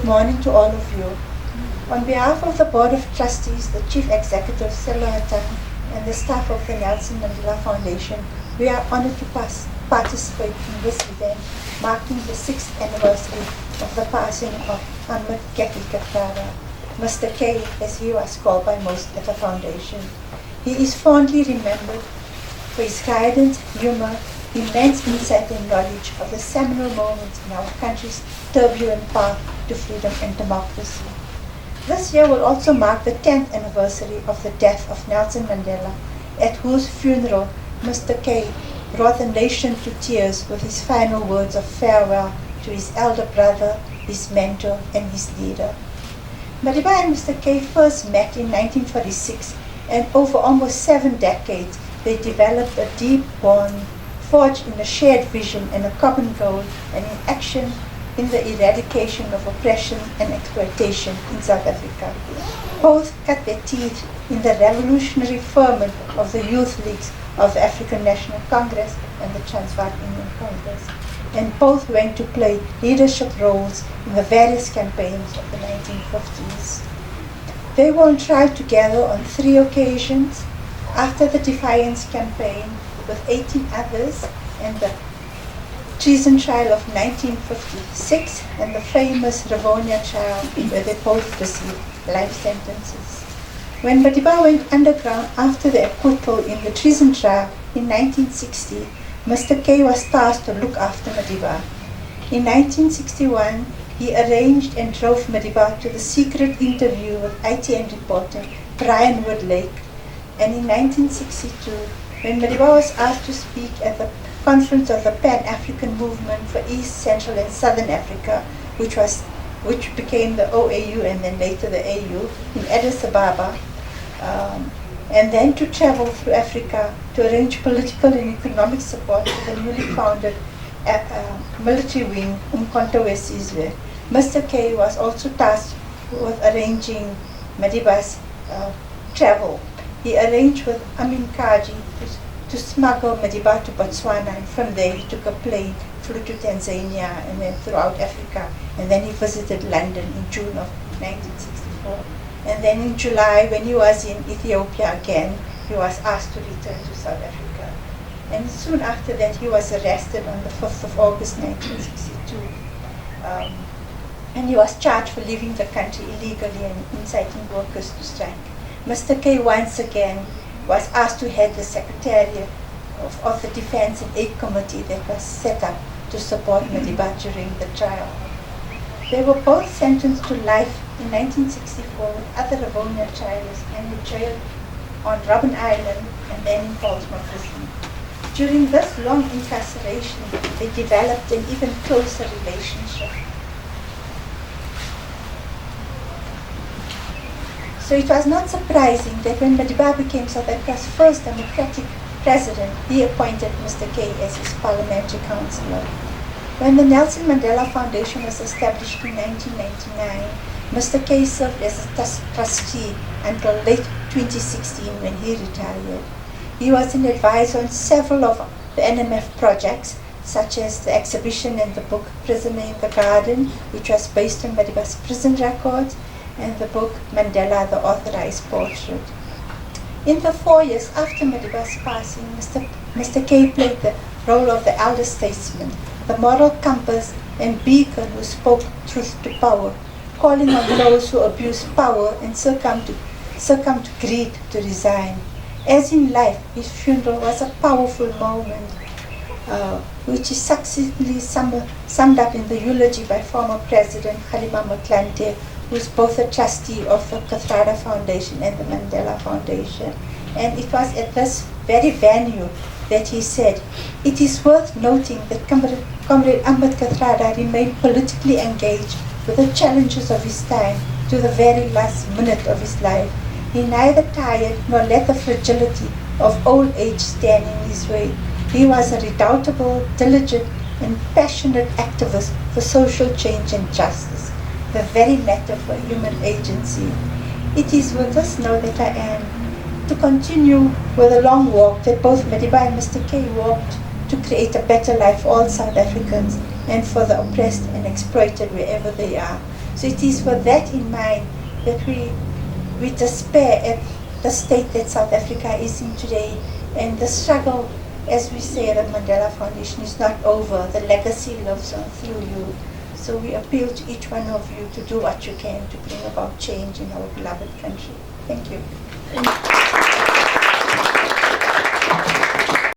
good morning to all of you. On behalf of the Board of Trustees, the Chief Executive, Saleh, and the staff of the Nelson Mandela Foundation, we are honored to participate in this event marking the 6th anniversary of the passing of Ahmed Kathrada, Mr. K, as he was called by most at the Foundation. He is fondly remembered for his guidance, humor, immense insight and knowledge of the seminal moments in our country's turbulent path to freedom and democracy. This year will also mark the 10th anniversary of the death of Nelson Mandela, at whose funeral Mr. K brought the nation to tears with his final words of farewell to his elder brother, his mentor, and his leader. Madiba and Mr. K first met in 1946, and over almost 7 decades, they developed a deep bond forged in a shared vision and a common goal, and in action in the eradication of oppression and exploitation in South Africa. Both cut their teeth in the revolutionary ferment of the youth leagues of the African National Congress and the Transvaal Indian Congress, and both went to play leadership roles in the various campaigns of the 1950s. They were on trial together on 3 occasions: after the Defiance campaign with 18 others, and the treason trial of 1956, and the famous Rivonia trial where they both received life sentences. When Madiba went underground after the acquittal in the treason trial in 1960, Mr. K was tasked to look after Madiba. In 1961, he arranged and drove Madiba to the secret interview with ITN reporter Brian Woodlake, and in 1962, when Madiba was asked to speak at the conference of the Pan-African Movement for East, Central and Southern Africa, which became the OAU and then later the AU, in Addis Ababa, and then to travel through Africa to arrange political and economic support for the newly founded military wing, Umkhonto we Sizwe. Mr. K was also tasked with arranging Madiba's travel. He arranged with Amin Kaji to smuggle Madiba to Botswana, and from there he took a plane, flew to Tanzania, and then throughout Africa, and then he visited London in June of 1964. And then in July, when he was in Ethiopia again, he was asked to return to South Africa. And soon after that, he was arrested on the 5th of August 1962. And he was charged for leaving the country illegally and inciting workers to strike. Mr. K once again was asked to head the Secretariat of the Defense and Aid Committee that was set up to support Madiba during the trial. They were both sentenced to life in 1964 with other Rivonia trials, and were jailed on Robben Island and then in Portsmouth prison. During this long incarceration, they developed an even closer relationship. So it was not surprising that when Madiba became South Africa's first democratic president, he appointed Mr. K as his parliamentary councillor. When the Nelson Mandela Foundation was established in 1999, Mr. K served as a trustee until late 2016 when he retired. He was an advisor on several of the NMF projects, such as the exhibition and the book Prisoner in the Garden, which was based on Madiba's prison records, and the book Mandela, the Authorized Portrait. In the 4 years after Madiba's passing, Mr. K played the role of the elder statesman, the moral compass and beacon who spoke truth to power, calling on those who abuse power and succumb to greed to resign. As in life, his funeral was a powerful moment, which is succinctly summed up in the eulogy by former President Kgalema Motlanthe, who is both a trustee of the Kathrada Foundation and the Mandela Foundation. And it was at this very venue that he said, "It is worth noting that Comrade Ahmed Kathrada remained politically engaged with the challenges of his time to the very last minute of his life. He neither tired nor let the fragility of old age stand in his way. He was a redoubtable, diligent, and passionate activist for social change and justice, the very matter for human agency." It is with this note that I am to continue with the long walk that both Madiba and Mr. K walked to create a better life for all South Africans and for the oppressed and exploited wherever they are. So it is with that in mind that we despair at the state that South Africa is in today, and the struggle, as we say at the Mandela Foundation, is not over. The legacy lives on through you. So we appeal to each one of you to do what you can to bring about change in our beloved country. Thank you.